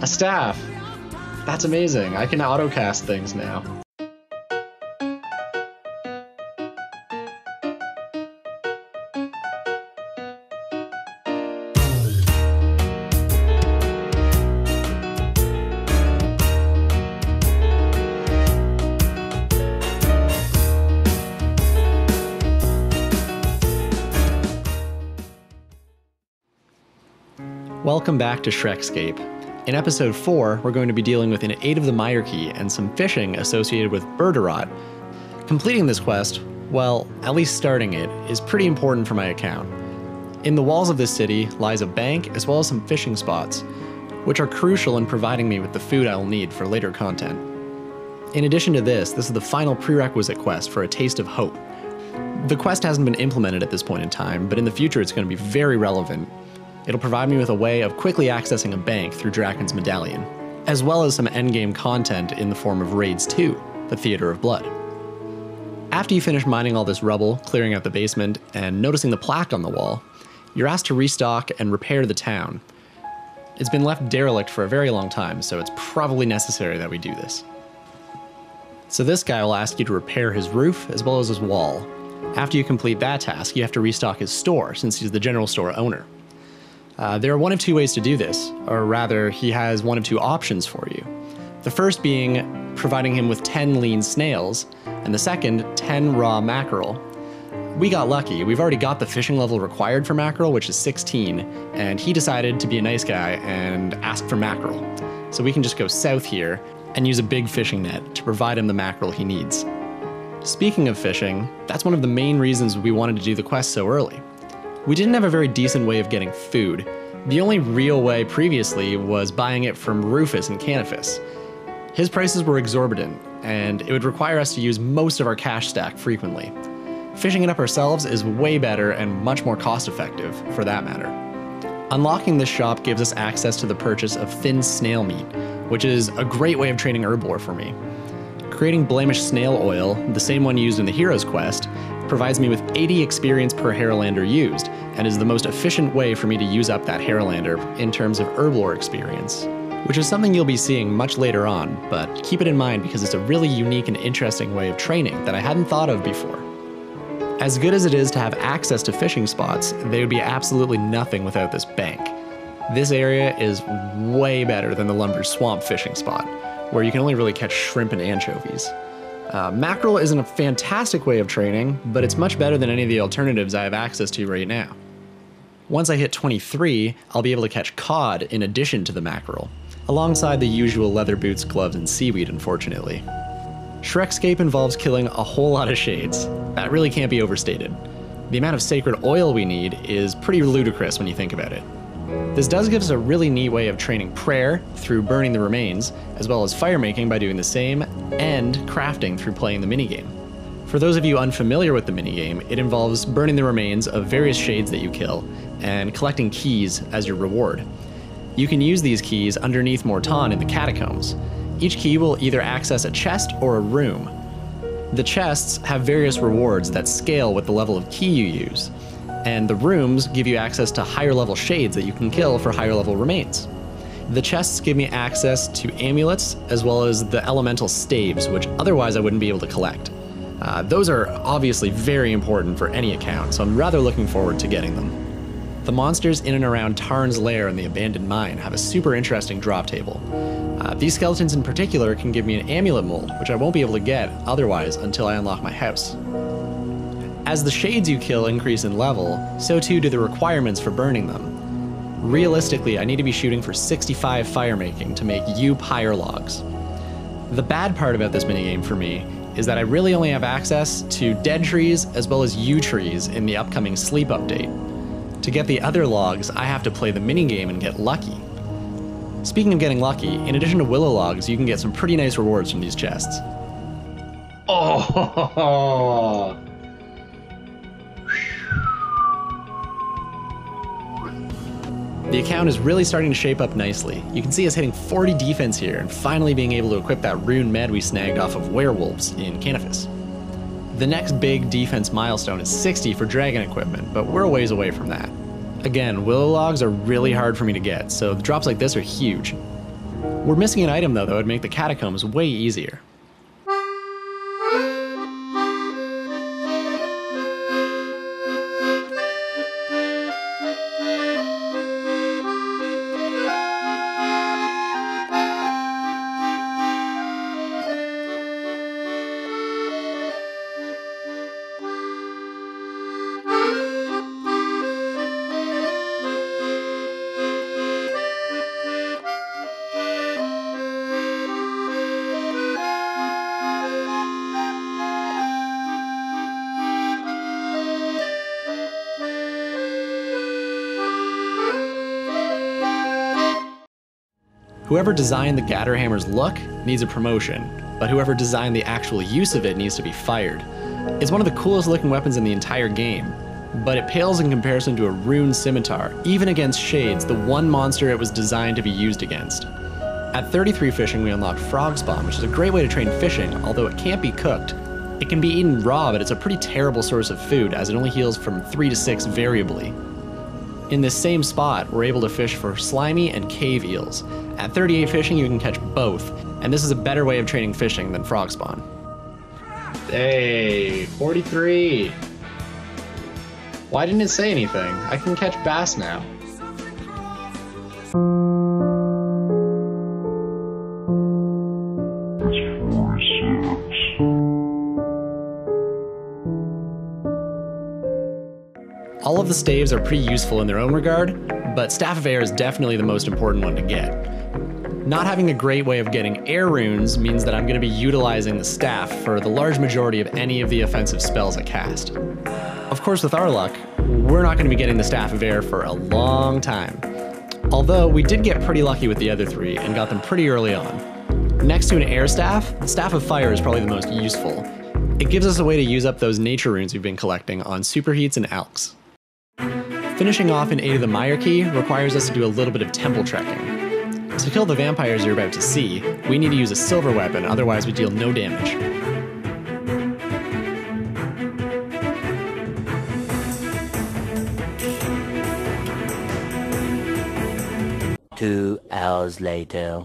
A staff! That's amazing. I can autocast things now. Welcome back to ShrekScape. In episode 4, we're going to be dealing with an 8 of the Myreque and some fishing associated with Rott. Completing this quest, well, at least starting it, is pretty important for my account. In the walls of this city lies a bank as well as some fishing spots, which are crucial in providing me with the food I will need for later content. In addition to this is the final prerequisite quest for a taste of hope. The quest hasn't been implemented at this point in time, but in the future it's going to be very relevant. It'll provide me with a way of quickly accessing a bank through Draken's medallion, as well as some endgame content in the form of Raids 2, the Theater of Blood. After you finish mining all this rubble, clearing out the basement, and noticing the plaque on the wall, you're asked to restock and repair the town. It's been left derelict for a very long time, so it's probably necessary that we do this. So this guy will ask you to repair his roof as well as his wall. After you complete that task, you have to restock his store, since he's the general store owner. There are one of two ways to do this, or rather, he has one of two options for you. The first being providing him with 10 lean snails, and the second, 10 raw mackerel. We got lucky. We've already got the fishing level required for mackerel, which is 16, and he decided to be a nice guy and ask for mackerel. So we can just go south here and use a big fishing net to provide him the mackerel he needs. Speaking of fishing, that's one of the main reasons we wanted to do the quest so early. We didn't have a very decent way of getting food. The only real way previously was buying it from Rufus and Canifus. His prices were exorbitant, and it would require us to use most of our cash stack frequently. Fishing it up ourselves is way better and much more cost-effective, for that matter. Unlocking this shop gives us access to the purchase of thin snail meat, which is a great way of training herb lore for me. Creating Blamish snail oil, the same one used in the Hero's Quest, provides me with 80 experience per Haralander used, and is the most efficient way for me to use up that Haralander in terms of herb lore experience, which is something you'll be seeing much later on, but keep it in mind because it's a really unique and interesting way of training that I hadn't thought of before. As good as it is to have access to fishing spots, they would be absolutely nothing without this bank. This area is way better than the Lumber Swamp fishing spot, where you can only really catch shrimp and anchovies. Mackerel isn't a fantastic way of training, but it's much better than any of the alternatives I have access to right now. Once I hit 23, I'll be able to catch cod in addition to the mackerel, alongside the usual leather boots, gloves, and seaweed, unfortunately. ShrekScape involves killing a whole lot of shades. That really can't be overstated. The amount of sacred oil we need is pretty ludicrous when you think about it. This does give us a really neat way of training prayer through burning the remains, as well as fire making by doing the same, and crafting through playing the minigame. For those of you unfamiliar with the minigame, it involves burning the remains of various shades that you kill, and collecting keys as your reward. You can use these keys underneath Morton in the catacombs. Each key will either access a chest or a room. The chests have various rewards that scale with the level of key you use, and the rooms give you access to higher level shades that you can kill for higher level remains. The chests give me access to amulets as well as the elemental staves, which otherwise I wouldn't be able to collect. Those are obviously very important for any account, so I'm rather looking forward to getting them. The monsters in and around Tarn's lair and the abandoned mine have a super interesting drop table. These skeletons in particular can give me an amulet mold, which I won't be able to get otherwise until I unlock my house. As the shades you kill increase in level, so too do the requirements for burning them. Realistically, I need to be shooting for 65 fire making to make yew pyre logs. The bad part about this minigame for me is that I really only have access to dead trees as well as yew trees in the upcoming sleep update. To get the other logs, I have to play the minigame and get lucky. Speaking of getting lucky, in addition to willow logs, you can get some pretty nice rewards from these chests. Oh! The account is really starting to shape up nicely. You can see us hitting 40 defense here and finally being able to equip that rune med we snagged off of werewolves in Canifus. The next big defense milestone is 60 for dragon equipment, but we're a ways away from that. Again, willow logs are really hard for me to get, so the drops like this are huge. We're missing an item though that would make the catacombs way easier. Whoever designed the Gatterhammer's look needs a promotion, but whoever designed the actual use of it needs to be fired. It's one of the coolest looking weapons in the entire game, but it pales in comparison to a rune scimitar, even against Shades, the one monster it was designed to be used against. At 33 fishing, we unlock Frog Spawn, which is a great way to train fishing, although it can't be cooked. It can be eaten raw, but it's a pretty terrible source of food, as it only heals from 3 to 6 variably. In this same spot, we're able to fish for slimy and cave eels. At 38 fishing, you can catch both, and this is a better way of training fishing than frog spawn. Hey, 43. Why didn't it say anything? I can catch bass now. All of the staves are pretty useful in their own regard, but Staff of Air is definitely the most important one to get. Not having a great way of getting air runes means that I'm going to be utilizing the staff for the large majority of any of the offensive spells I cast. Of course, with our luck, we're not going to be getting the Staff of Air for a long time. Although we did get pretty lucky with the other 3 and got them pretty early on. Next to an air staff, the Staff of Fire is probably the most useful. It gives us a way to use up those nature runes we've been collecting on superheats and alks. Finishing off in 8 of the Myreque requires us to do a little bit of temple trekking. To kill the vampires you're about to see, we need to use a silver weapon, otherwise we deal no damage. Two hours later.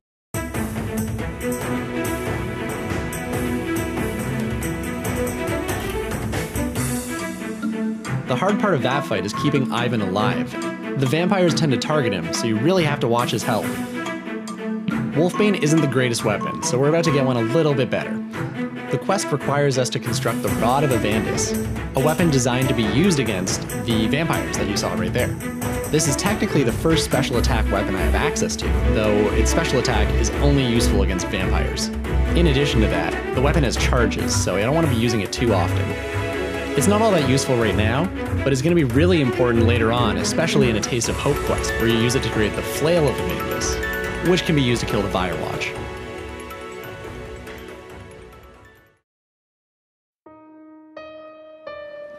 The hard part of that fight is keeping Ivan alive. The vampires tend to target him, so you really have to watch his health. Wolfbane isn't the greatest weapon, so we're about to get one a little bit better. The quest requires us to construct the Rod of Avandis, a weapon designed to be used against the vampires that you saw right there. This is technically the first special attack weapon I have access to, though its special attack is only useful against vampires. In addition to that, the weapon has charges, so I don't want to be using it too often. It's not all that useful right now, but it's going to be really important later on, especially in a Taste of Hope quest, where you use it to create the Flail of Avandis, which can be used to kill the Firewatch.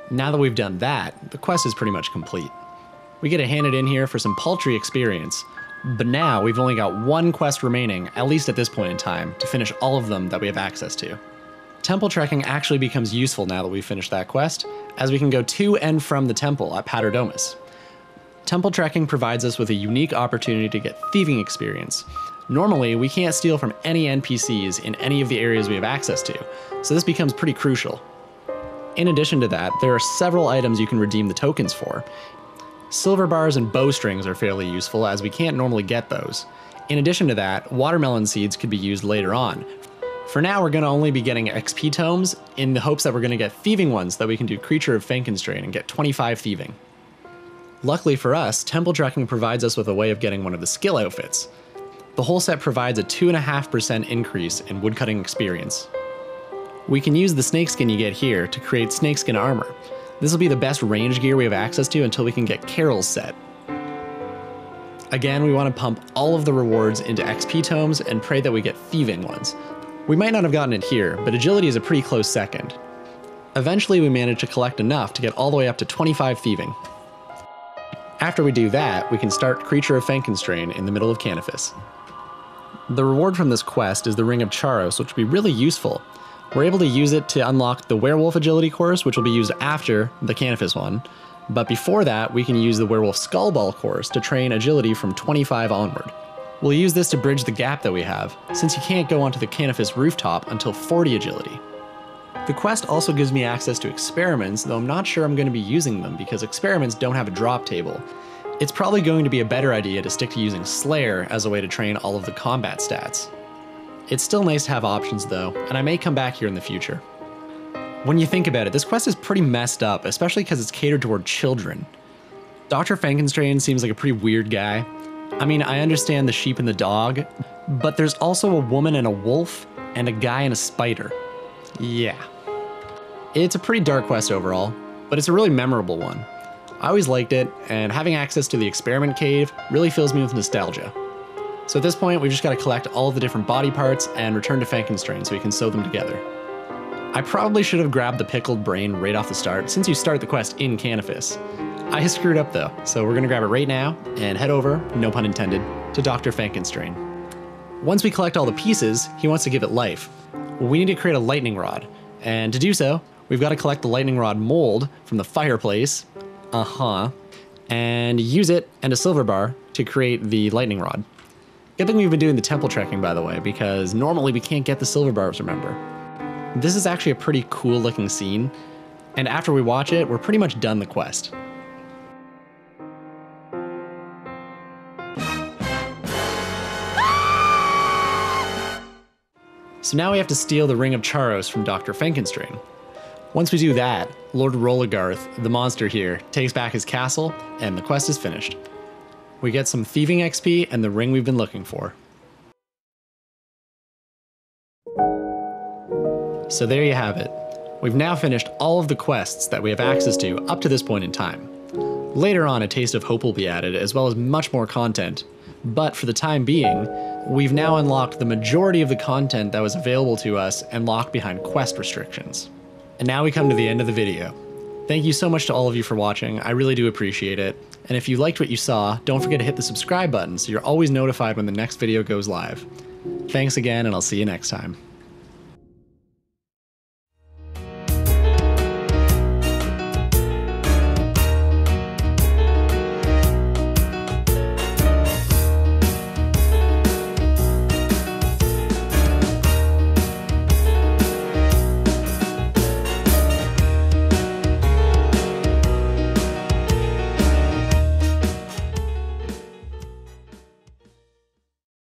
Now that we've done that, the quest is pretty much complete. We get it handed in here for some paltry experience, but now we've only got one quest remaining, at least at this point in time, to finish all of them that we have access to. Temple trekking actually becomes useful now that we've finished that quest, as we can go to and from the temple at Paterdomus. Temple trekking provides us with a unique opportunity to get thieving experience. Normally, we can't steal from any NPCs in any of the areas we have access to, so this becomes pretty crucial. In addition to that, there are several items you can redeem the tokens for. Silver bars and bowstrings are fairly useful, as we can't normally get those. In addition to that, watermelon seeds could be used later on. For now, we're going to only be getting XP tomes in the hopes that we're going to get thieving ones that we can do Creature of Fenkenstrain and get 25 thieving. Luckily for us, temple trekking provides us with a way of getting one of the skill outfits. The whole set provides a 2.5% increase in woodcutting experience. We can use the snakeskin you get here to create Snakeskin Armor. This will be the best range gear we have access to until we can get Carol's set. Again, we want to pump all of the rewards into XP tomes and pray that we get thieving ones. We might not have gotten it here, but agility is a pretty close second. Eventually we managed to collect enough to get all the way up to 25 thieving. After we do that, we can start Creature of Fenkenstrain in the middle of Canifis. The reward from this quest is the Ring of Charro, which will be really useful. We're able to use it to unlock the Werewolf Agility course, which will be used after the Canifis one, but before that we can use the Werewolf Skullball course to train agility from 25 onward. We'll use this to bridge the gap that we have, since you can't go onto the Canifis rooftop until 40 agility. The quest also gives me access to experiments, though I'm not sure I'm going to be using them because experiments don't have a drop table. It's probably going to be a better idea to stick to using Slayer as a way to train all of the combat stats. It's still nice to have options though, and I may come back here in the future. When you think about it, this quest is pretty messed up, especially because it's catered toward children. Dr. Fenkenstrain seems like a pretty weird guy. I mean, I understand the sheep and the dog, but there's also a woman and a wolf, and a guy and a spider. Yeah. It's a pretty dark quest overall, but it's a really memorable one. I always liked it, and having access to the experiment cave really fills me with nostalgia. So at this point, we've just got to collect all of the different body parts and return to Fenkenstrain so we can sew them together. I probably should have grabbed the pickled brain right off the start, since you start the quest in Canifis. I screwed up though, so we're gonna grab it right now and head over, no pun intended, to Dr. Fenkenstrain. Once we collect all the pieces, he wants to give it life. We need to create a lightning rod, and to do so, we've got to collect the lightning rod mold from the fireplace, and use it and a silver bar to create the lightning rod. Good thing we've been doing the temple trekking, by the way, because normally we can't get the silver bars, remember. This is actually a pretty cool looking scene, and after we watch it, we're pretty much done the quest. So now we have to steal the Ring of Charros from Dr. Fenkenstrain. Once we do that, Lord Rolagarth, the monster here, takes back his castle, and the quest is finished. We get some thieving XP and the ring we've been looking for. So there you have it. We've now finished all of the quests that we have access to up to this point in time. Later on, a Taste of Hope will be added, as well as much more content. But for the time being, we've now unlocked the majority of the content that was available to us and locked behind quest restrictions. And now we come to the end of the video. Thank you so much to all of you for watching, I really do appreciate it. And if you liked what you saw, don't forget to hit the subscribe button so you're always notified when the next video goes live. Thanks again, and I'll see you next time.